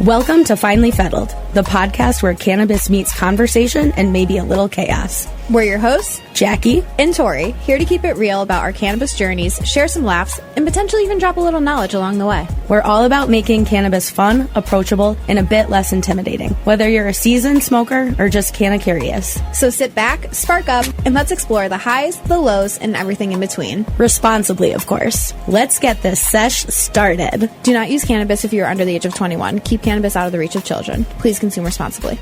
Welcome to Finally Fettled, the podcast where cannabis meets conversation and maybe a little chaos. We're your hosts, Jackie and Tori, here to keep it real about our cannabis journeys, share some laughs, and potentially even drop a little knowledge along the way. We're all about making cannabis fun, approachable, and a bit less intimidating, whether you're a seasoned smoker or just kinda curious. So sit back, spark up, and let's explore the highs, the lows, and everything in between. Responsibly, of course. Let's get this sesh started. Do not use cannabis if you're under the age of 21. Keep cannabis out of the reach of children. Please consume responsibly.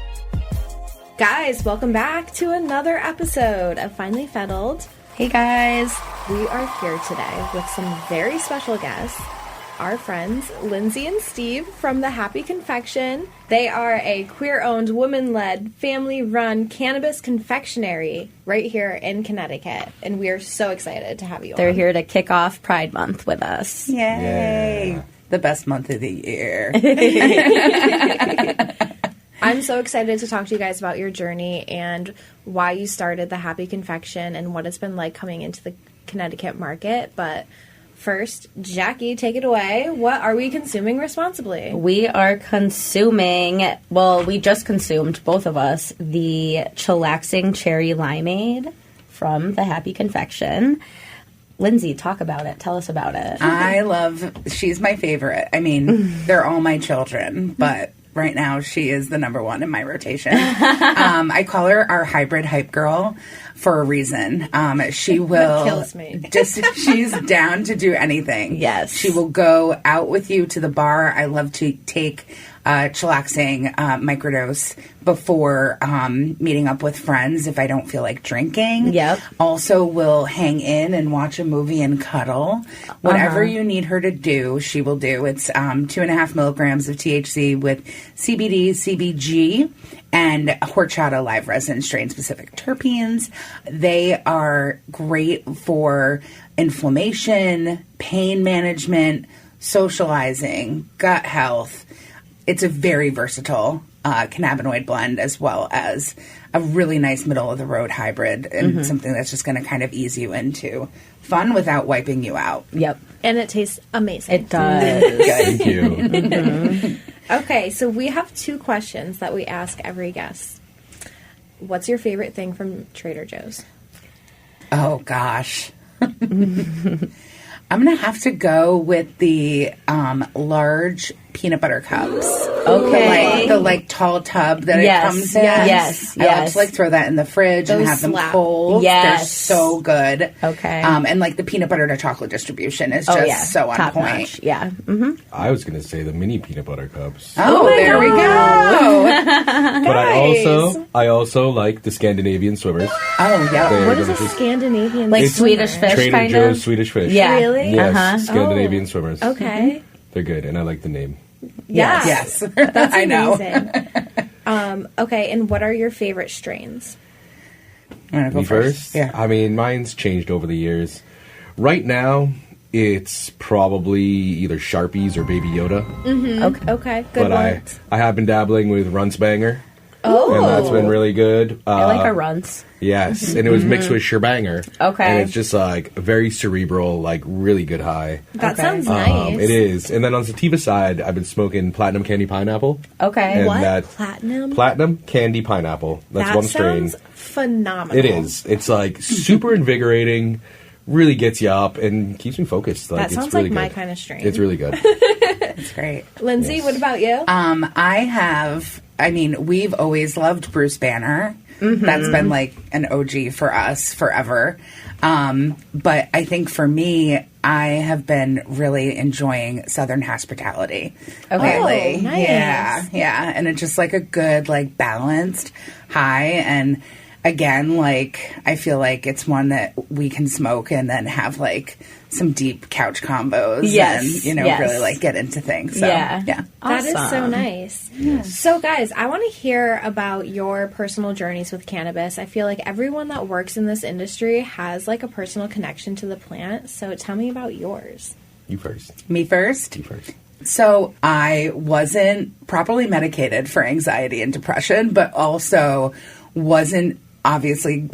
Guys, welcome back to another episode of Finally Fettled. Hey guys. We are here today with some very special guests. Our friends, Lindsay and Steve from the Happy Confection. They are a queer-owned, woman-led, family-run cannabis confectionery right here in Connecticut. And we are so excited to have you They're on. here to kick off Pride Month with us. Yay! Yeah. The best month of the year. I'm so excited to talk to you guys about your journey and why you started the Happy Confection and what it's been like coming into the Connecticut market. But first, Jackie, take it away. What are we consuming responsibly? We are consuming, well, we just consumed, both of us, the Chillaxing Cherry Limeade from the Happy Confection. Lindsay, talk about it. Tell us about it. She's my favorite. I mean, they're all my children, but right now she is the number one in my rotation. I call her our hybrid hype girl for a reason. She will that kills me. She's down to do anything. Yes. She will go out with you to the bar. I love to take chillaxing microdose before meeting up with friends if I don't feel like drinking. Yep. Also will hang in and watch a movie and cuddle. Whatever you need her to do, she will do. It's 2.5 milligrams of THC with CBD, CBG, and horchata live resin strain-specific terpenes. They are great for inflammation, pain management, socializing, gut health. It's a very versatile cannabinoid blend as well as a really nice middle-of-the-road hybrid and something that's just going to kind of ease you into fun without wiping you out. Yep. And it tastes amazing. It does. Thank you. Okay, so we have two questions that we ask every guest. What's your favorite thing from Trader Joe's? Oh, gosh. I'm going to have to go with the large peanut butter cups. Okay. The tall tub that it comes in. Yes. I love to throw that in the fridge and have them cold. Yes. They're so good. Okay. And the peanut butter to chocolate distribution is just so on top point. Notch. Yeah. I was going to say the mini peanut butter cups. Oh, there we go. But I also like the Scandinavian Swimmers. Oh, yeah. What is a Scandinavian? Like It's Swedish fish, Trader kind Joe's of? Swedish fish. Yeah. Really? Yes, Scandinavian Swimmers. Okay. They're good, and I like the name. Yeah. Yes. That's I know. amazing. Okay, and what are your favorite strains? I'm gonna go Me first? Yeah. I mean, mine's changed over the years. Right now, it's probably either Sharpies or Baby Yoda. Okay, good But ones. I have been dabbling with Runtsbanger. Oh. And that's been really good. I like our runs. Yes, and it was mixed with Shebanger. Okay. And it's just very cerebral, really good high. That Okay. sounds nice. It is. And then on sativa side, I've been smoking Platinum Candy Pineapple. Okay. And What? Platinum? Platinum Candy Pineapple. That's that one strain. sounds phenomenal. It is. It's super invigorating, really gets you up, and keeps me focused. That it's sounds really like my good. kind of strain. It's really good. It's great. Lindsay, Yes. what about you? We've always loved Bruce Banner. That's been an OG for us forever. But I think for me, I have been really enjoying Southern Hospitality. Okay. Lately. Oh, nice. Yeah. And it's just a good, balanced high. And again, I feel like it's one that we can smoke and then have some deep couch combos. Yes, And, yes. really get into things. So, Yeah. yeah. That is so Awesome. nice. So, guys, I want to hear about your personal journeys with cannabis. I feel like everyone that works in this industry has a personal connection to the plant. So, tell me about yours. You first. Me first? You first. So I wasn't properly medicated for anxiety and depression, but also wasn't obviously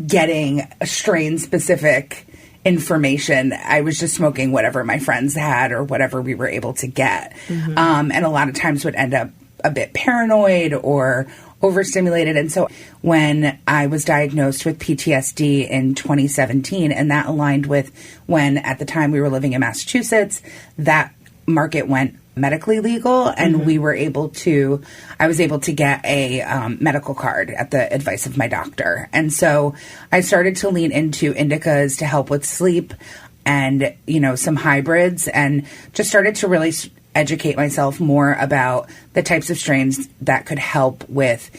getting a strain-specific information. I was just smoking whatever my friends had or whatever we were able to get. And a lot of times would end up a bit paranoid or overstimulated. And so when I was diagnosed with PTSD in 2017, and that aligned with when at the time we were living in Massachusetts, that market went medically legal, and I was able to get a medical card at the advice of my doctor. And so I started to lean into indicas to help with sleep and, some hybrids, and just started to really educate myself more about the types of strains that could help with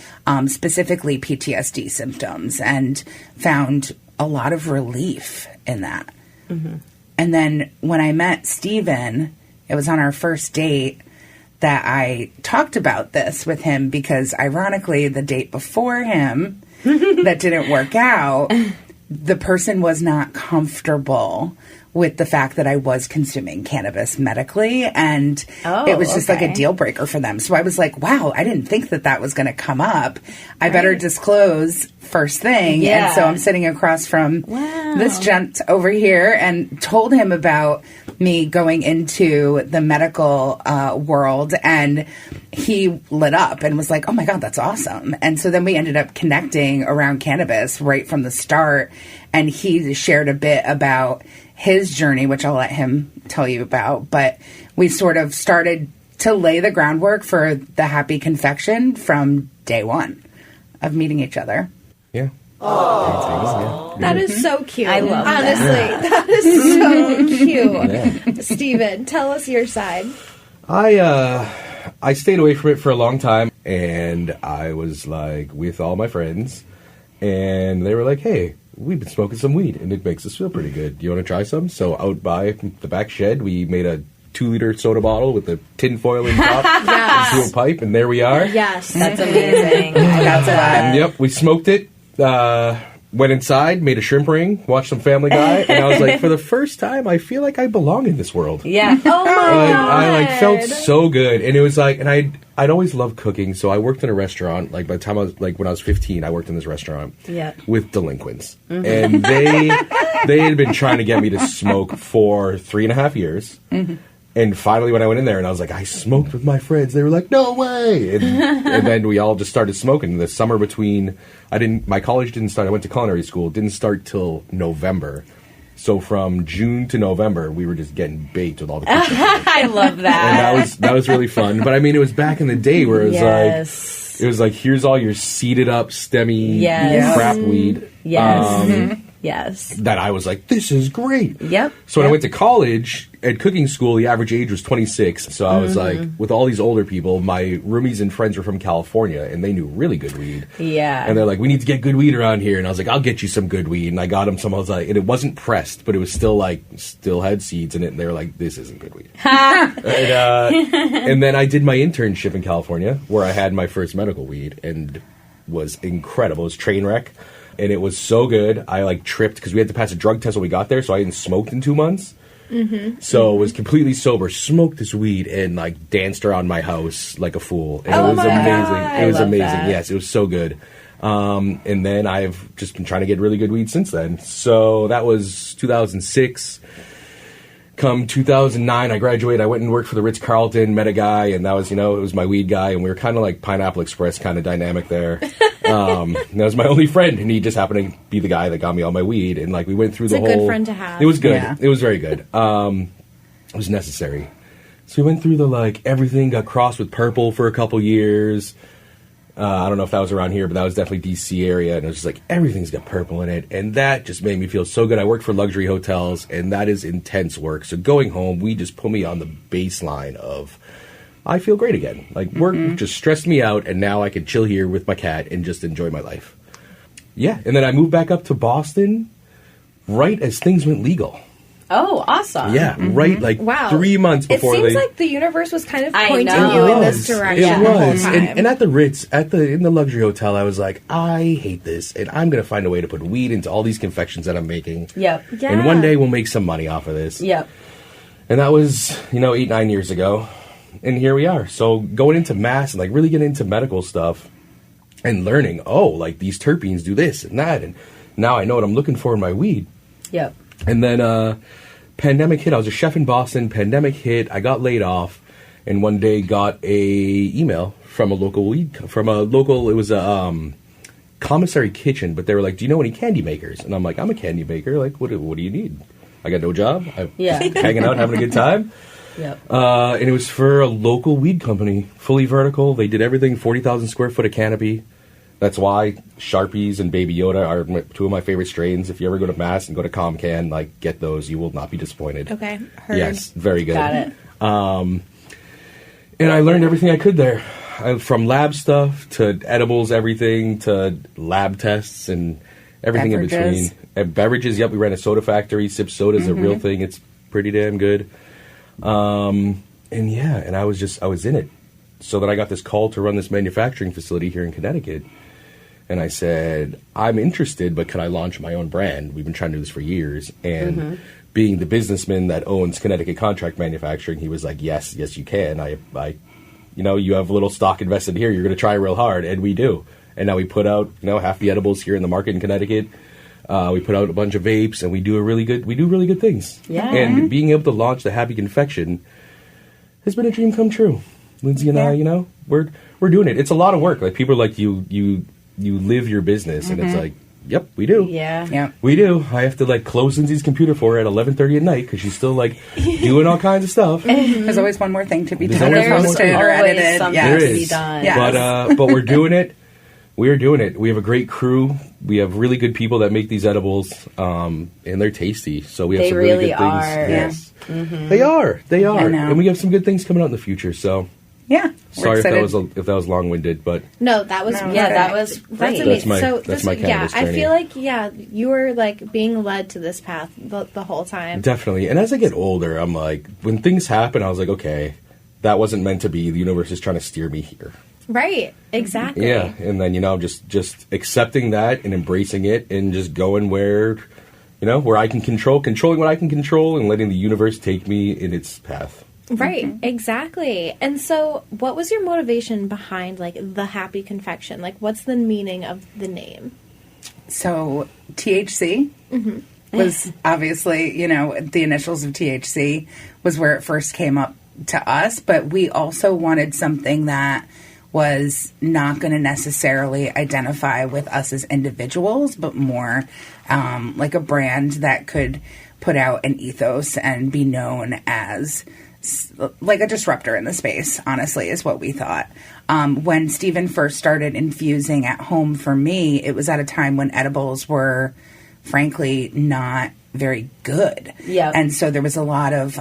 specifically PTSD symptoms, and found a lot of relief in that. And then when I met Steven, it was on our first date that I talked about this with him, because ironically, the date before him that didn't work out, the person was not comfortable with the fact that I was consuming cannabis medically, and it was just like a deal breaker for them. So I was like, wow, I didn't think that was going to come up. I better disclose first thing. Yeah. And so I'm sitting across from this gent over here and told him about me going into the medical world, and he lit up and was like, oh my God, that's awesome. And so then we ended up connecting around cannabis right from the start, and he shared a bit about his journey, which I'll let him tell you about. But we sort of started to lay the groundwork for the Happy Confection from day one of meeting each other. Yeah. Oh, that is so cute. I love Honestly, that is so cute. Steven, tell us your side. I stayed away from it for a long time, and I was like with all my friends, and they were like, hey, we've been smoking some weed, and it makes us feel pretty good. Do you want to try some? So out by the back shed, we made a 2-liter soda bottle with a tin foil in top, and steel pipe, and there we are. Yes. That's amazing. That's And yep, we smoked it. Went inside, made a shrimp ring, watched some Family Guy, and I was like, for the first time, I feel like I belong in this world. Yeah. Oh my God. I felt so good, and it was like, and I'd always loved cooking, so I worked in a restaurant. Like by the time I was when I was 15, I worked in this restaurant with delinquents, and they had been trying to get me to smoke for 3.5 years. And finally, when I went in there and I was like, I smoked with my friends, they were like, no way. And then we all just started smoking. The summer between, my college didn't start, I went to culinary school, didn't start till November. So from June to November, we were just getting baked with all the kitchen. I love that. And that was really fun. But I mean, it was back in the day where it was like, here's all your seeded up, stemmy crap weed. Yes. Yes. That I was like, this is great. Yep. So when I went to college, at cooking school, the average age was 26. So I was like, with all these older people, my roomies and friends were from California, and they knew really good weed. Yeah. And they're like, we need to get good weed around here. And I was like, I'll get you some good weed. And I got them some. I was like, and it wasn't pressed, but it was still had seeds in it. And they were like, this isn't good weed. And then I did my internship in California, where I had my first medical weed, and was incredible. It was train wreck. And it was so good. I tripped because we had to pass a drug test when we got there, so I hadn't smoked in 2 months. So was completely sober, smoked this weed, and danced around my house like a fool. And it was amazing. It was amazing. That. Yes, it was so good. And then I've just been trying to get really good weed since then. So that was 2006. Come 2009, I graduated. I went and worked for the Ritz-Carlton, met a guy, and that was, it was my weed guy, and we were kind of like Pineapple Express kind of dynamic there. That was my only friend, and he just happened to be the guy that got me all my weed, and we went through the whole... It's a good friend to have. It was good. Yeah. It was very good. It was necessary. So we went through the, everything got crossed with purple for a couple years. I don't know if that was around here, but that was definitely DC area, and it was just everything's got purple in it, and that just made me feel so good. I worked for luxury hotels, and that is intense work. So going home, we just put me on the baseline of, I feel great again. Work just stressed me out, and now I can chill here with my cat and just enjoy my life. Yeah, and then I moved back up to Boston right as things went legal. Oh, awesome. Yeah, right, wow. 3 months before it seems like the universe was kind of pointing know. you in this direction It the whole was. time. And at the Ritz, in the luxury hotel, I was like, I hate this, and I'm going to find a way to put weed into all these confections that I'm making. Yep. Yeah. And one day we'll make some money off of this. Yep. And that was, 8-9 years ago. And here we are. So going into mass and really getting into medical stuff and learning, these terpenes do this and that. And now I know what I'm looking for in my weed. Yep. And then pandemic hit. I was a chef in Boston. Pandemic hit. I got laid off, and one day got a email from a local It was a commissary kitchen, but they were like, "Do you know any candy makers?" And I'm like, "I'm a candy maker. Like, what do you need? I got no job. I'm hanging out, having a good time." Yep. And it was for a local weed company, fully vertical. They did everything, 40,000 square foot of canopy. That's why Sharpies and Baby Yoda are two of my favorite strains. If you ever go to Mass and go to ComCan, like, get those. You will not be disappointed. Okay, heard. Yes, very good. Got it. And I learned everything I could there. From lab stuff to edibles, everything to lab tests and everything in between. Beverages, yep, we ran a soda factory. Sip Soda is a real thing. It's pretty damn good. And I was in it. So then I got this call to run this manufacturing facility here in Connecticut. And I said, I'm interested, but can I launch my own brand? We've been trying to do this for years. And being the businessman that owns Connecticut Contract Manufacturing, he was like, yes, you can. You have a little stock invested here. You're going to try real hard. And we do. And now we put out, half the edibles here in the market in Connecticut. We put out a bunch of vapes, and we do really good things. Yeah. And being able to launch the Happy Confection has been a dream come true. Lindsay and I, we're doing it. It's a lot of work. Like, people are like, you live your business, and it's like, yep, we do. Yeah. We do. I have to, close Lindsay's computer for her at 11:30 at night because she's still, doing all kinds of stuff. There's always one more thing to be done or always posted or always edited. something Yes. to be done. Yes. But we're doing it. We're doing it. We have a great crew. We have really good people that make these edibles, and they're tasty. So we have some really good are. things. Yes. They are. I know. And we have some good things coming out in the future. So Yeah. sorry if that was long-winded, but No, that was that was that's great. amazing. That's my cannabis I journey. feel like you were being led to this path the whole time. definitely. And as I get older, I'm like, when things happen, I was like, okay, that wasn't meant to be. The universe is trying to steer me here. Right, exactly. Yeah, and then just accepting that and embracing it, and just going where I can controlling what I can control, and letting the universe take me in its path. Right, exactly. And so, what was your motivation behind the Happy Confection? What's the meaning of the name? So THC was obviously, the initials of THC was where it first came up to us, but we also wanted something that was not going to necessarily identify with us as individuals, but more like a brand that could put out an ethos and be known as like a disruptor in the space, honestly, is what we thought. When Steven first started infusing at home for me, it was at a time when edibles were, frankly, not very good. Yeah. And so there was a lot of,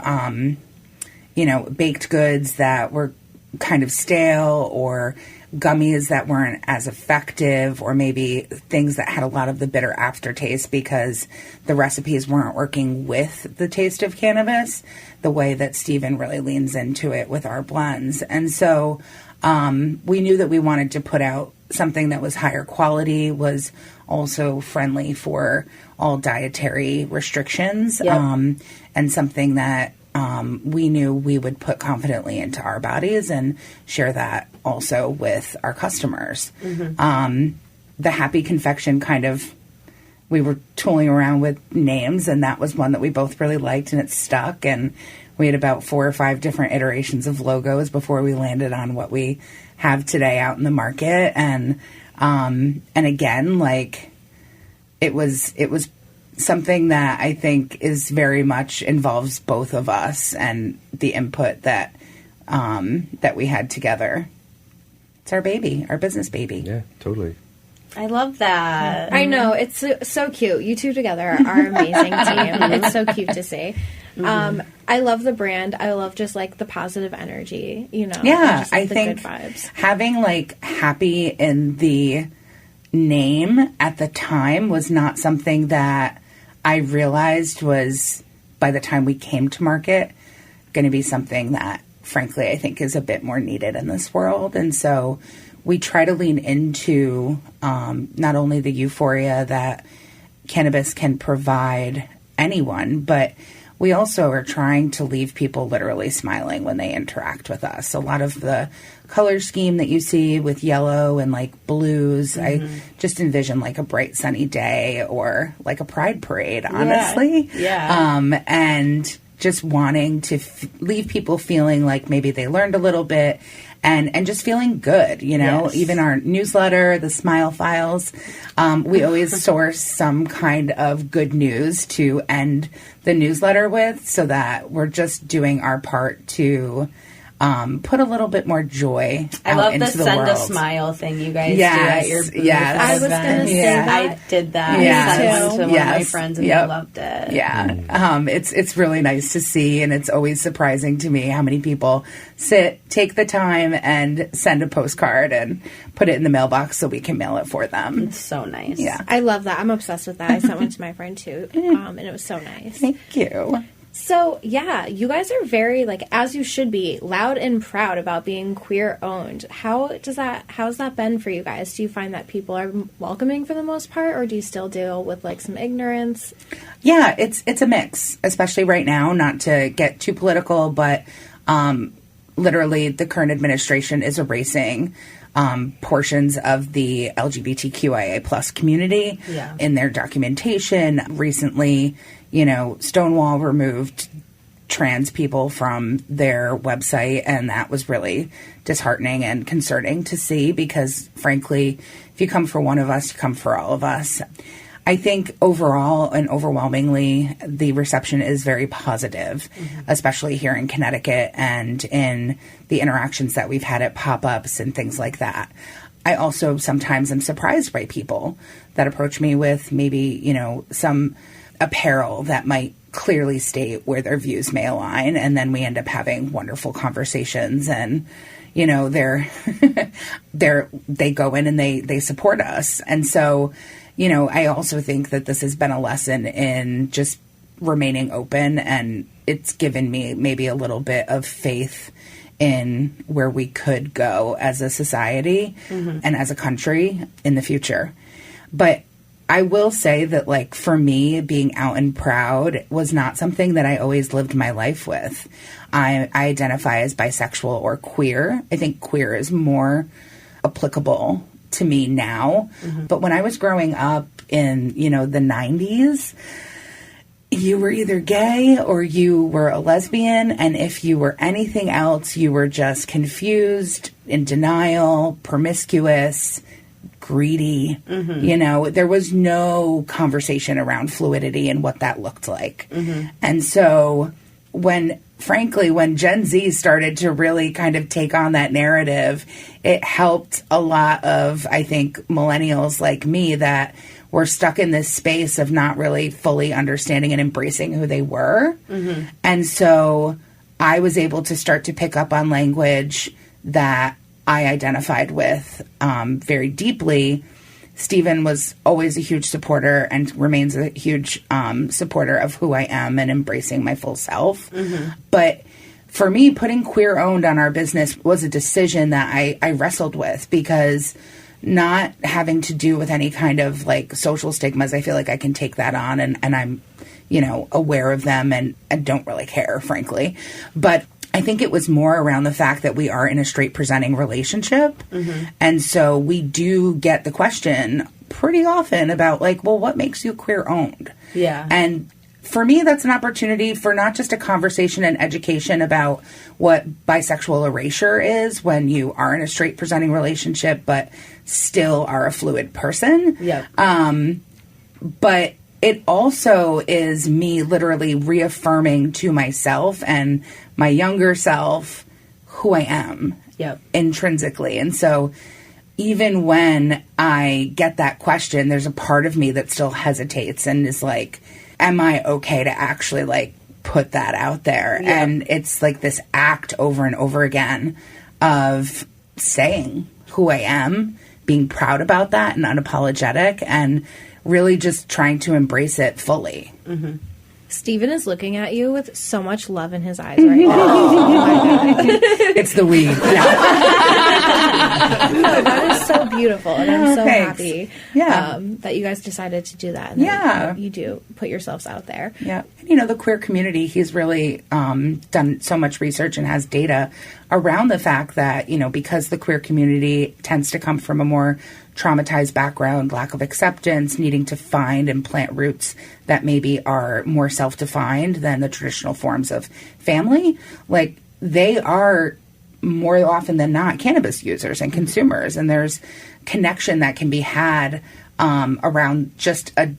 baked goods that were kind of stale, or gummies that weren't as effective, or maybe things that had a lot of the bitter aftertaste because the recipes weren't working with the taste of cannabis the way that Steven really leans into it with our blends. And so we knew that we wanted to put out something that was higher quality, was also friendly for all dietary restrictions, Yep. and something that we knew we would put confidently into our bodies and share that also with our customers. The Happy Confection we were tooling around with names, and that was one that we both really liked, and it stuck. And we had about 4 or 5 different iterations of logos before we landed on what we have today out in the market. And again, it was something that I think is very much involves both of us and the input that we had together. It's our baby, our business baby. Yeah, totally. I love that. I know, it's so cute. You two together are an amazing team. It's so cute to see. I love the brand. I love just the positive energy, Yeah, and just, I the think good vibes. having happy in the name at the time was not something that I realized was, by the time we came to market, going to be something that, frankly, I think is a bit more needed in this world. And so we try to lean into not only the euphoria that cannabis can provide anyone, but we also are trying to leave people literally smiling when they interact with us. A lot of the color scheme that you see with yellow and like blues, I just envision like a bright sunny day or like a pride parade, honestly. And just wanting to leave people feeling like maybe they learned a little bit and just feeling good, you know. Even our newsletter, the Smile Files, we always source some kind of good news to end the newsletter with, so that we're just doing our part to put a little bit more joy out into the world. I love the send a smile thing you guys do at your booth. I was going to say that. I did that. I sent one to one of my friends and they loved it. It's really nice to see, and it's always surprising to me how many people take the time and send a postcard and put it in the mailbox so we can mail it for them. It's so nice. I love that. I'm obsessed with that. I sent one to my friend too, and it was so nice. Thank you. So, you guys are very, like, as you should be, loud and proud about being queer-owned. How's that been for you guys? Do you find that people are welcoming for the most part, or do you still deal with, like, some ignorance? Yeah, it's a mix, especially right now, not to get too political, but literally the current administration is erasing portions of the LGBTQIA plus community in their documentation. Recently, Stonewall removed trans people from their website, and that was really disheartening and concerning to see because, frankly, if you come for one of us, you come for all of us. I think overall and overwhelmingly, the reception is very positive, especially here in Connecticut and in the interactions that we've had at pop-ups and things like that. I also sometimes am surprised by people that approach me with maybe, some apparel that might clearly state where their views may align, and then we end up having wonderful conversations, and they go in and they support us. And so I also think that this has been a lesson in just remaining open, and it's given me maybe a little bit of faith in where we could go as a society and as a country in the future. But I will say that, like, for me, being out and proud was not something that I always lived my life with. I identify as bisexual or queer. I think queer is more applicable to me now. But when I was growing up in, the 90s, you were either gay or you were a lesbian. And if you were anything else, you were just confused, in denial, promiscuous, greedy. There was no conversation around fluidity and what that looked like. And so when Gen Z started to really kind of take on that narrative, it helped a lot of, I think, millennials like me that were stuck in this space of not really fully understanding and embracing who they were. And so I was able to start to pick up on language that I identified with very deeply. Stephen was always a huge supporter and remains a huge supporter of who I am and embracing my full self. But for me, putting queer owned on our business was a decision that I wrestled with, because not having to do with any kind of like social stigmas, I feel like I can take that on and I'm, aware of them and don't really care, frankly. But I think it was more around the fact that we are in a straight presenting relationship. And so we do get the question pretty often about like, well, what makes you queer owned? And for me, that's an opportunity for not just a conversation and education about what bisexual erasure is when you are in a straight presenting relationship, but still are a fluid person. But it also is me literally reaffirming to myself and my younger self who I am intrinsically. And so even when I get that question, there's a part of me that still hesitates and is like, am I okay to actually like put that out there? And it's like this act over and over again of saying who I am, being proud about that and unapologetic, and really just trying to embrace it fully. Steven is looking at you with so much love in his eyes right now. Oh my God. It's the weed. No, that is so beautiful, and I'm so happy that you guys decided to do that. And that you do put yourselves out there. And, the queer community, he's really done so much research and has data around the fact that, because the queer community tends to come from a more traumatized background, lack of acceptance, needing to find and plant roots that maybe are more self-defined than the traditional forms of family, like they are more often than not cannabis users and consumers. And there's connection that can be had around just a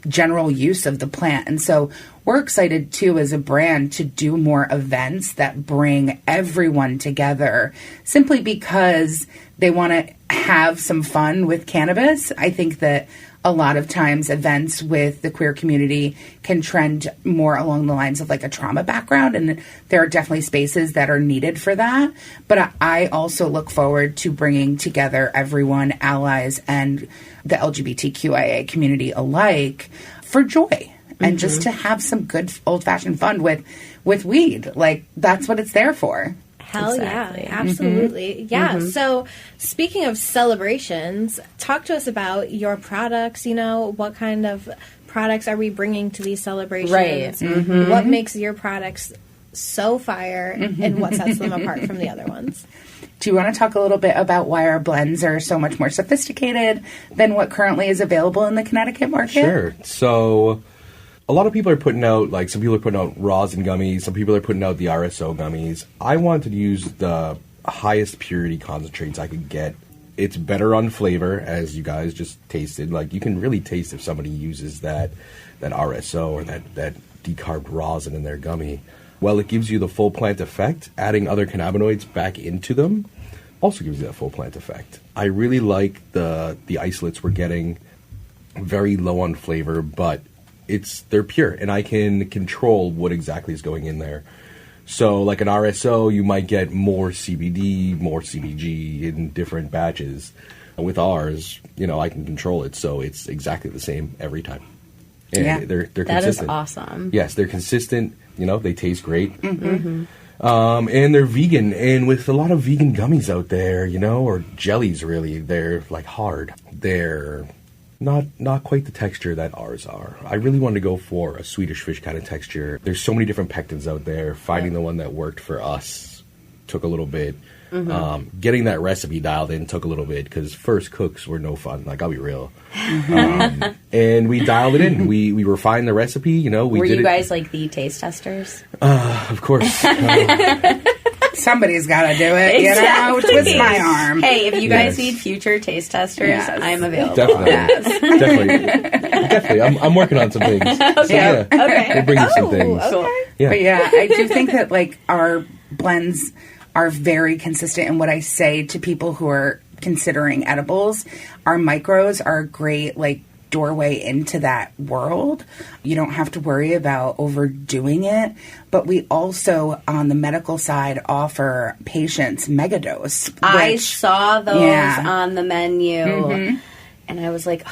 general use of the plant. And so we're excited too as a brand to do more events that bring everyone together simply because they want to have some fun with cannabis. I think that a lot of times events with the queer community can trend more along the lines of like a trauma background, and there are definitely spaces that are needed for that. But I also look forward to bringing together everyone, allies, and the LGBTQIA community alike for joy and just to have some good old-fashioned fun with weed. Like, that's what it's there for. Hell yeah, absolutely. Yeah, so speaking of celebrations, talk to us about your products, what kind of products are we bringing to these celebrations? Right. What makes your products so fire and what sets them apart from the other ones? Do you want to talk a little bit about why our blends are so much more sophisticated than what currently is available in the Connecticut market? Sure. So a lot of people are putting out, like, some people are putting out rosin gummies, some people are putting out the RSO gummies. I wanted to use the highest purity concentrates I could get. It's better on flavor, as you guys just tasted. Like, you can really taste if somebody uses that RSO or that decarbed rosin in their gummy. Well, it gives you the full plant effect. Adding other cannabinoids back into them also gives you that full plant effect. I really like the isolates we're getting. Very low on flavor, but they're pure, and I can control what exactly is going in there. So, like an RSO, you might get more CBD, more CBG in different batches. With ours, I can control it, so it's exactly the same every time. And they're consistent. That is awesome. Yes, they're consistent. They taste great. And they're vegan. And with a lot of vegan gummies out there, or jellies, really, they're like hard. They're not quite the texture that ours are. I really wanted to go for a Swedish fish kind of texture. There's so many different pectins out there. Finding the one that worked for us took a little bit. Getting that recipe dialed in took a little bit because first cooks were no fun. Like, I'll be real. And we dialed it in. We refined the recipe. Were you guys like the taste testers? Of course. Somebody's got to do it. Exactly. Twist my arm. Hey, if you guys need future taste testers, I'm available. Definitely. I'm working on some things. Okay. We'll bring you some things. Okay. Yeah. But I do think that like our blends are very consistent in what I say to people who are considering edibles. Our micros are a great doorway into that world. You don't have to worry about overdoing it. But we also, on the medical side, offer patients megadose. I saw those on the menu. And I was like,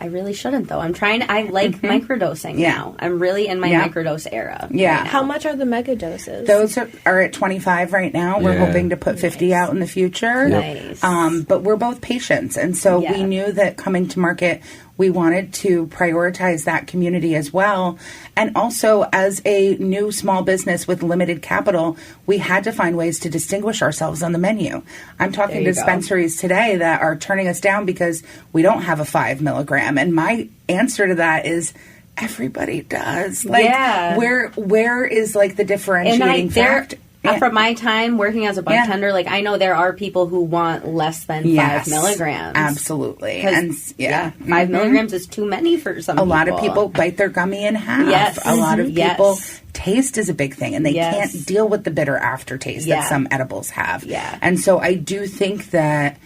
I really shouldn't, though. I like microdosing now. I'm really in my microdose era. Yeah. How much are the megadoses? Those are at 25 right now. We're hoping to put 50 out in the future. Nice. But we're both patients. And so we knew that coming to market, we wanted to prioritize that community as well. And also, as a new small business with limited capital, we had to find ways to distinguish ourselves on the menu. I'm talking to dispensaries today that are turning us down because we don't have a 5 milligram. And my answer to that is everybody does. Where is the differentiating factor? From my time working as a bartender, I know there are people who want less than 5 milligrams. Absolutely. 5 milligrams is too many for some people. A lot of people bite their gummy in half. Yes. A lot of people, taste is a big thing, and they can't deal with the bitter aftertaste that some edibles have. Yeah. And so I do think that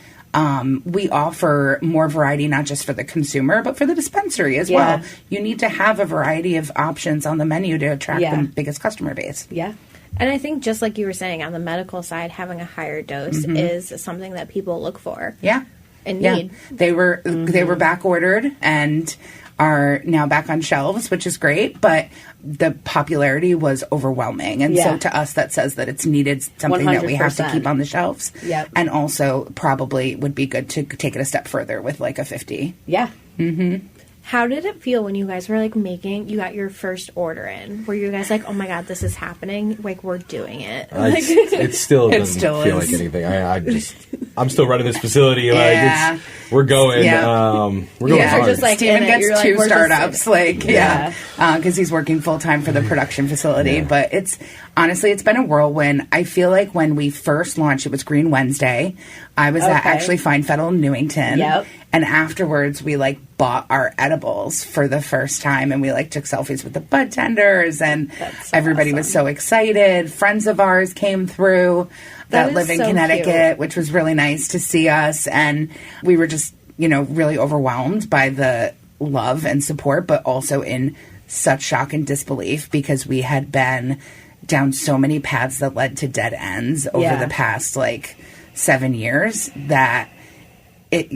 we offer more variety, not just for the consumer, but for the dispensary as well. You need to have a variety of options on the menu to attract the biggest customer base. Yeah. And I think just like you were saying, on the medical side, having a higher dose is something that people look for. Yeah. And need. They were back ordered and are now back on shelves, which is great, but the popularity was overwhelming. And so to us, that says that it's needed, something 100%. That we have to keep on the shelves. Yep. And also probably would be good to take it a step further with a 50. Yeah. How did it feel when you guys were like you got your first order in? Were you guys like, oh my God, this is happening? Like, we're doing it. It still doesn't feel like anything. I'm still running this facility. Like, we're going. We're going hard. Just like Steven gets 2 startups. Because he's working full time for the production facility. Yeah. But it's been a whirlwind. I feel like when we first launched, it was Green Wednesday. I was at actually Find Fettled in Newington. Yep. And afterwards, we bought our edibles for the first time, and we took selfies with the bud tenders, and everybody was so excited. Friends of ours came through that live in Connecticut, cute. Which was really nice to see us, and we were just really overwhelmed by the love and support, but also in such shock and disbelief because we had been down so many paths that led to dead ends over the past 7 years that.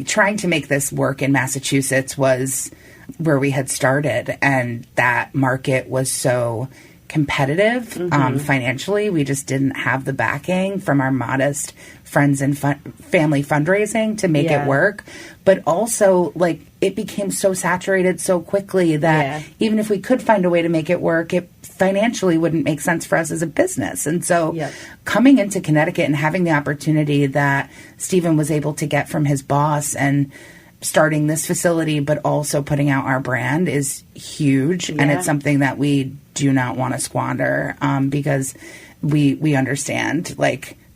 Trying to make this work in Massachusetts was where we had started, and that market was so competitive financially. We just didn't have the backing from our modest friends and family fundraising to make it work. But also, it became so saturated so quickly that even if we could find a way to make it work, it financially wouldn't make sense for us as a business. And so coming into Connecticut and having the opportunity that Steven was able to get from his boss and starting this facility, but also putting out our brand is huge. And it's something that we do not want to squander because we understand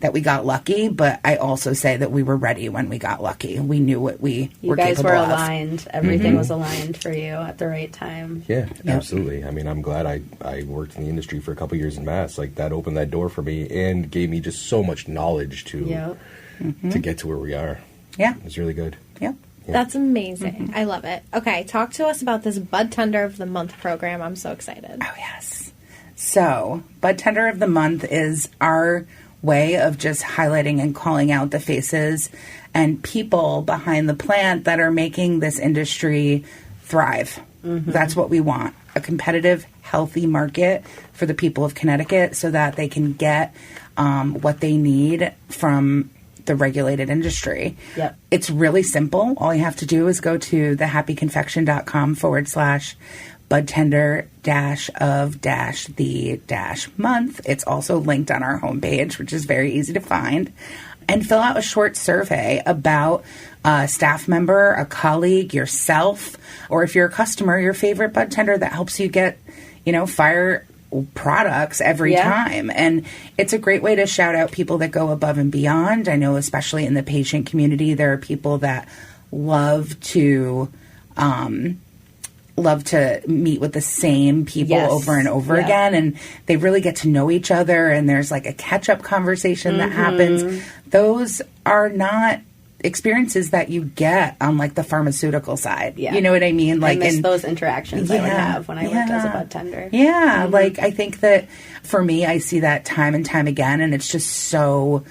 that we got lucky, but I also say that we were ready when we got lucky. We knew what we were capable of. You guys were aligned. Everything was aligned for you at the right time. Yeah, absolutely. I mean, I'm glad I worked in the industry for a couple years in Mass. That opened that door for me and gave me just so much knowledge to get to where we are. Yeah. It was really good. Yeah. That's amazing. I love it. Okay, talk to us about this Bud Tender of the Month program. I'm so excited. Oh, yes. So, Bud Tender of the Month is our way of just highlighting and calling out the faces and people behind the plant that are making this industry thrive. That's what we want. A competitive, healthy market for the people of Connecticut so that they can get what they need from the regulated industry. Yep. It's really simple. All you have to do is go to thehappyconfection.com/budtender-of-the-month. It's also linked on our homepage, which is very easy to find. And fill out a short survey about a staff member, a colleague, yourself, or if you're a customer, your favorite bud tender that helps you get, fire products every time. And it's a great way to shout out people that go above and beyond. I know especially in the patient community, there are people that love to meet with the same people over and over again, and they really get to know each other, and there's a catch-up conversation that happens. Those are not experiences that you get on the pharmaceutical side. You know what I mean? I miss those interactions I would have when I worked as a bud tender. I think that for me, I see that time and time again, and it's just so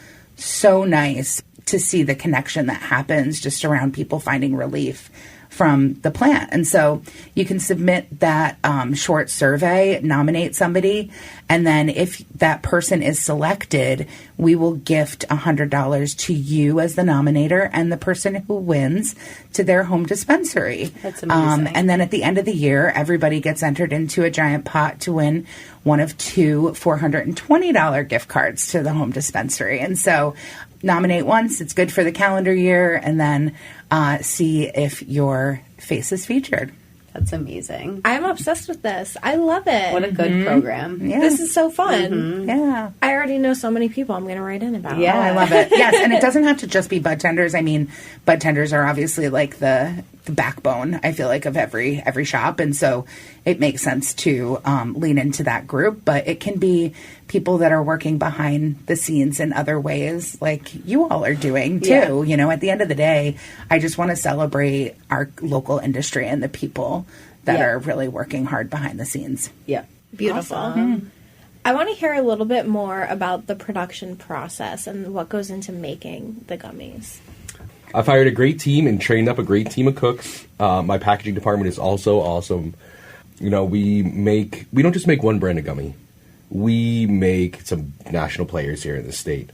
nice to see the connection that happens just around people finding relief from the plant. And so you can submit that short survey, nominate somebody, and then if that person is selected, we will gift $100 to you as the nominator and the person who wins to their home dispensary. That's amazing. And then at the end of the year, everybody gets entered into a giant pot to win one of 2 $420 gift cards to the home dispensary. And so nominate once, it's good for the calendar year, and then see if your face is featured. That's amazing. I'm obsessed with this. I love it. What a good program. Yeah. This is so fun. Yeah. I already know so many people I'm going to write in about. Yeah. Oh, I love it. Yes, and it doesn't have to just be bud tenders. I mean, bud tenders are obviously the backbone, I feel of every shop, and so it makes sense to lean into that group, but it can be people that are working behind the scenes in other ways like you all are doing too. At the end of the day, I just want to celebrate our local industry and the people that are really working hard behind the scenes. Yeah. Beautiful. Awesome. I want to hear a little bit more about the production process and what goes into making the gummies. I've hired a great team and trained up a great team of cooks. My packaging department is also awesome. We don't just make one brand of gummy. We make some national players here in the state.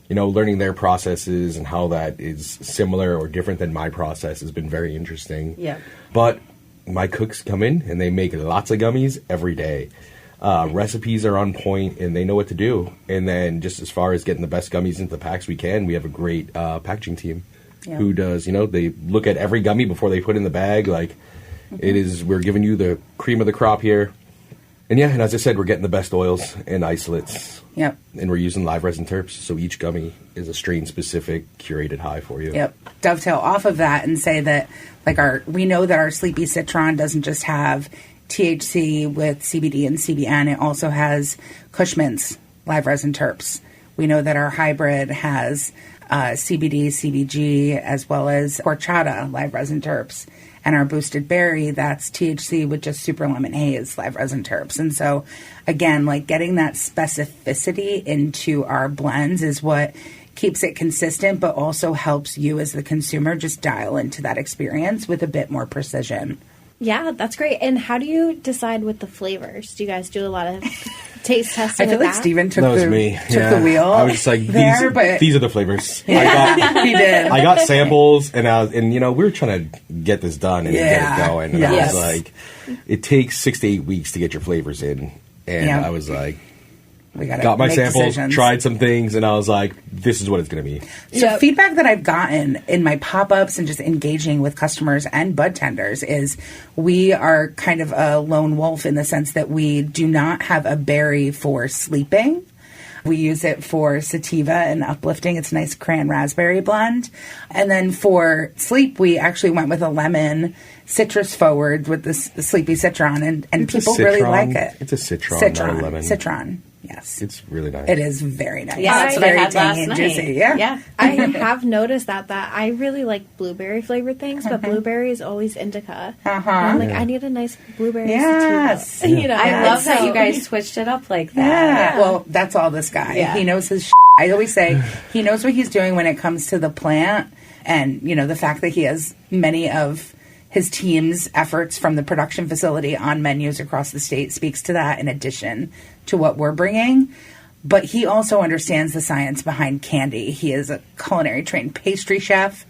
Learning their processes and how that is similar or different than my process has been very interesting. Yeah. But my cooks come in and they make lots of gummies every day. Recipes are on point and they know what to do. And then just as far as getting the best gummies into the packs we can, we have a great packaging team who does, they look at every gummy before they put in the bag. Like, we're giving you the cream of the crop here. And and as I said, we're getting the best oils and isolates. Yep. And we're using live resin terps, so each gummy is a strain-specific, curated high for you. Yep. Dovetail off of that and say that, we know that our Sleepy Citron doesn't just have THC with CBD and CBN. It also has Cushman's live resin terps. We know that our hybrid has CBD, CBG, as well as horchata live resin terps. And our boosted berry, that's THC with just super lemon haze live resin terps. And so, again, getting that specificity into our blends is what keeps it consistent, but also helps you as the consumer just dial into that experience with a bit more precision. Yeah, that's great. And how do you decide with the flavors? Do you guys do a lot of taste testing? I feel like Steven took the wheel. I was just like, these are the flavors. He did. I got samples, and we were trying to get this done and get it going. And I was like, it takes 6 to 8 weeks to get your flavors in. And I was like, got my samples, tried some things, and I was like, this is what it's going to be. So feedback that I've gotten in my pop-ups and just engaging with customers and bud tenders is we are kind of a lone wolf in the sense that we do not have a berry for sleeping. We use it for sativa and uplifting. It's a nice cran raspberry blend. And then for sleep, we actually went with a lemon citrus forward with the Sleepy Citron, and people really like it. It's a citron, not a lemon. Citron. Yes. It's really nice. It is very nice. Yeah, that's it's what very I had tangy last and night. juicy. Yeah. I have noticed that I really like blueberry flavored things, but blueberry is always indica. And I'm like, I need a nice blueberry sativa. I love that you guys switched it up like that. Yeah. Well, that's all this guy. Yeah. He knows his I always say he knows what he's doing when it comes to the plant, and, the fact that he has many of his team's efforts from the production facility on menus across the state speaks to that in addition to what we're bringing. But he also understands the science behind candy. He is a culinary trained pastry chef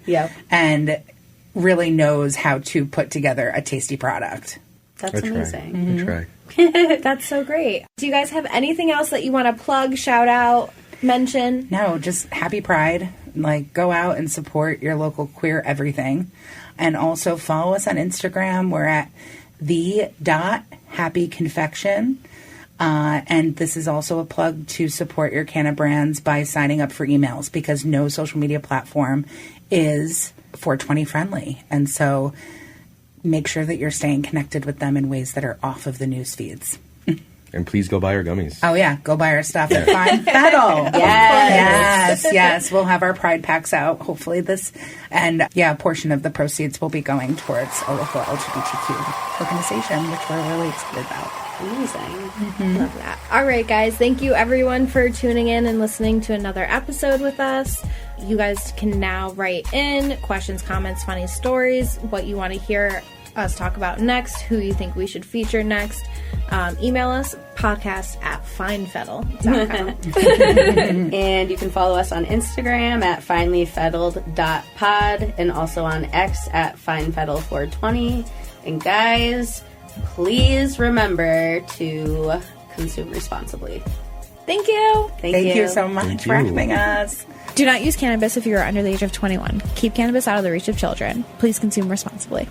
and really knows how to put together a tasty product. That's amazing. I try. That's so great. Do you guys have anything else that you want to plug, shout out, mention? No, just happy Pride. Go out and support your local queer everything. And also follow us on Instagram. We're at the.happyconfection. And this is also a plug to support your canna brands by signing up for emails, because no social media platform is 420 friendly. And so make sure that you're staying connected with them in ways that are off of the news feeds. And please go buy our gummies. Oh, yeah. Go buy our stuff at Fine Fettled. Yes. We'll have our Pride packs out, hopefully this. And, a portion of the proceeds will be going towards a local LGBTQ organization, which we're really excited about. Amazing. Love that. All right, guys. Thank you, everyone, for tuning in and listening to another episode with us. You guys can now write in questions, comments, funny stories, what you want to hear us talk about next, who you think we should feature next. Email us, podcast@finefettle.com. And you can follow us on Instagram at finelyfettled.pod and also on X at finefettle420. And guys, please remember to consume responsibly. Thank you. Thank you so much for having us. Do not use cannabis if you are under the age of 21. Keep cannabis out of the reach of children. Please consume responsibly.